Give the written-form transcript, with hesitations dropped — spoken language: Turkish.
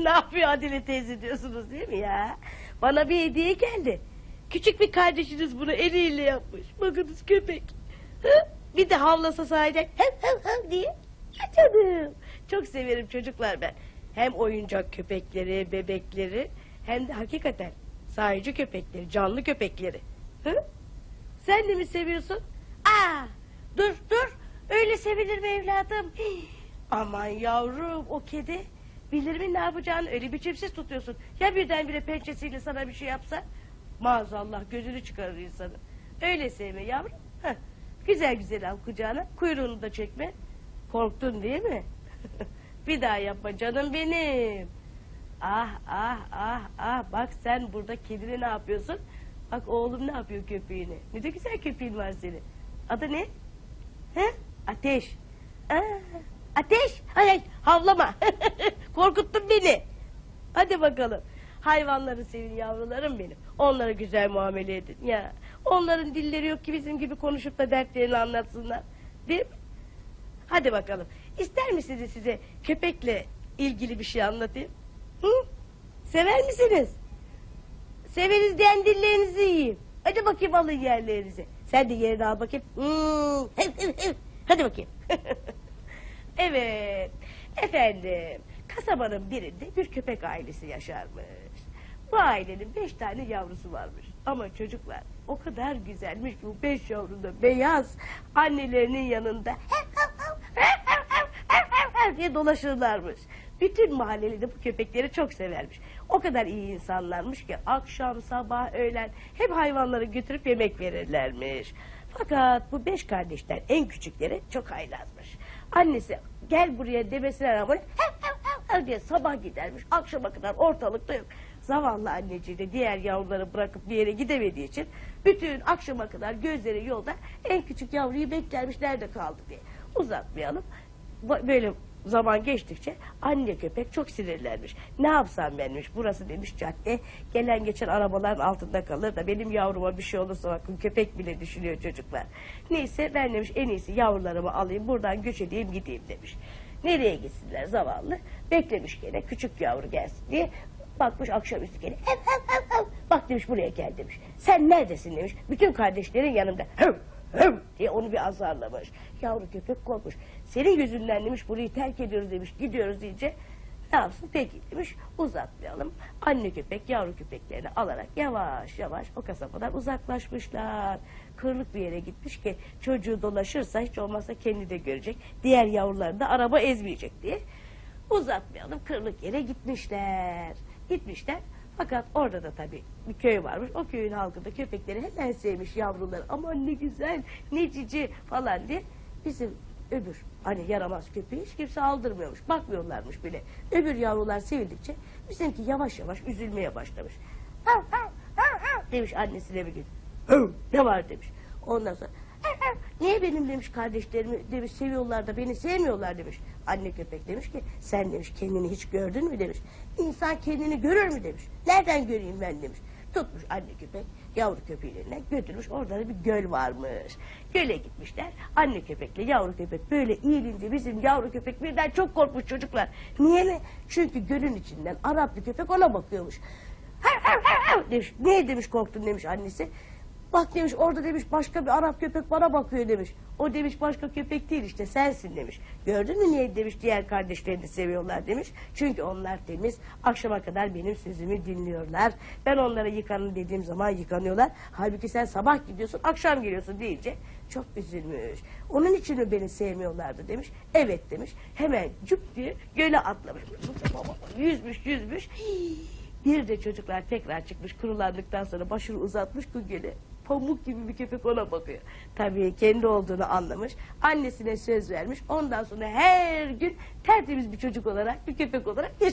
Ne yapıyor Adile teyze diyorsunuz değil mi ya? Bana bir hediye geldi. Küçük bir kardeşiniz bunu eliyle yapmış. Bakınız köpek. Hı? Bir de havlasa sahiden hev hev hev diye. Ya canım. Çok severim çocuklar ben. Hem oyuncak köpekleri, bebekleri hem de hakikaten sahici köpekleri, canlı köpekleri. Hı? Sen de mi seviyorsun? Aa, dur dur. Öyle sevilir mi evladım? Hii. Aman yavrum, o kedi bilir mi ne yapacağını, öyle biçimsiz tutuyorsun. Ya birdenbire pençesiyle sana bir şey yapsa? Maazallah gözünü çıkarır insanı. Öyle sevme yavrum. Heh. Güzel güzel al kucağına, kuyruğunu da çekme. Korktun değil mi? Bir daha yapma canım benim. Ah ah ah ah, bak sen burada kedine ne yapıyorsun? Bak oğlum ne yapıyor köpeğine. Ne de güzel köpeğin var senin. Adı ne? He? Ateş. Aa, Ateş. Ay, havlama. Korkuttun beni. Hadi bakalım. Hayvanları sevin yavrularım benim. Onlara güzel muamele edin. Ya onların dilleri yok ki bizim gibi konuşup da dertlerini anlatsınlar. Değil mi? Hadi bakalım. İster misiniz size köpekle ilgili bir şey anlatayım? Hı? Sever misiniz? Severiz diyen dillerinizi yiyeyim. Hadi bakayım alın yerlerinizi. Sen de yerini al bakayım. Hadi bakayım. Evet. Efendim. Kasabanın birinde bir köpek ailesi yaşarmış. Bu ailenin 5 tane yavrusu varmış. Ama çocuklar o kadar güzelmiş ki bu 5 yavru da beyaz. Annelerinin yanında diye dolaşırlarmış. Bütün mahalleli de bu köpekleri çok severmiş. O kadar iyi insanlarmış ki akşam, sabah, öğlen hep hayvanları götürüp yemek verirlermiş. Fakat bu 5 kardeşten en küçükleri çok haylazmış. Annesi gel buraya demesine rağmen diye sabah gidermiş, akşama kadar ortalıkta yok. Zavallı anneciği de diğer yavruları bırakıp bir yere gidemediği için bütün akşama kadar gözleri yolda en küçük yavruyu beklermiş, nerede kaldı diye. Uzatmayalım. Böyle zaman geçtikçe anne köpek çok sinirlenmiş. Ne yapsam benmiş, burası demiş cadde, gelen geçen arabaların altında kalır da benim yavruma bir şey olursa bakın köpek bile düşünüyor çocuklar. Neyse ben demiş en iyisi yavrularımı alayım buradan göç edeyim gideyim demiş. Nereye gitsinler zavallı? Beklemiş gene küçük yavru gelsin diye. Bakmış akşamüstü gene. Bak demiş buraya gel demiş. Sen neredesin demiş. Bütün kardeşlerin yanımda. Diye onu bir azarlamış. Yavru köpek korkmuş. Senin yüzünden demiş burayı terk ediyoruz demiş. Gidiyoruz deyince ne yapsın peki demiş. Uzatmayalım. Anne köpek yavru köpeklerini alarak yavaş yavaş o kasabadan uzaklaşmışlar. Kırlık bir yere gitmiş ki çocuğu dolaşırsa hiç olmazsa kendi de görecek. Diğer yavruları da araba ezmeyecek diye. Uzatmayalım, kırlık yere gitmişler. Gitmişler. Fakat orada da tabii bir köy varmış. O köyün halkı da köpekleri hemen sevmiş yavruları. Aman ne güzel, ne cici falan diye. Bizim öbür hani yaramaz köpeği hiç kimse aldırmıyormuş. Bakmıyorlarmış bile. Öbür yavrular sevildikçe bizimki yavaş yavaş üzülmeye başlamış. Demiş annesine bir gün. Ne var demiş. Ondan sonra niye benim demiş kardeşlerimi demiş seviyorlar da beni sevmiyorlar demiş. Anne köpek demiş ki sen demiş kendini hiç gördün mü demiş. İnsan kendini görür mü demiş. Nereden göreyim ben demiş. Tutmuş anne köpek yavru köpeğine götürmüş, orada da bir göl varmış. Göle gitmişler. Anne köpekle yavru köpek böyle eğilince bizim yavru köpek birden çok korkmuş çocuklar. Niye mi? Çünkü gölün içinden Arap bir köpek ona bakıyormuş. Demiş. Niye demiş korktun demiş annesi. Bak demiş orada demiş başka bir Arap köpek bana bakıyor demiş. O demiş başka köpek değil işte sensin demiş. Gördün mü niye demiş diğer kardeşlerini seviyorlar demiş. Çünkü onlar temiz, akşama kadar benim sözümü dinliyorlar. Ben onlara yıkanın dediğim zaman yıkanıyorlar. Halbuki sen sabah gidiyorsun akşam geliyorsun deyince çok üzülmüş. Onun için mi beni sevmiyorlardı demiş. Evet demiş. Hemen cüp diye göle atlamış. Yüzmüş. Bir de çocuklar tekrar çıkmış kurulandıktan sonra başını uzatmış bu göle. Pamuk gibi bir köpek ona bakıyor. Tabii kendi olduğunu anlamış. Annesine söz vermiş. Ondan sonra her gün tertemiz bir çocuk olarak, bir köpek olarak yaşıyor.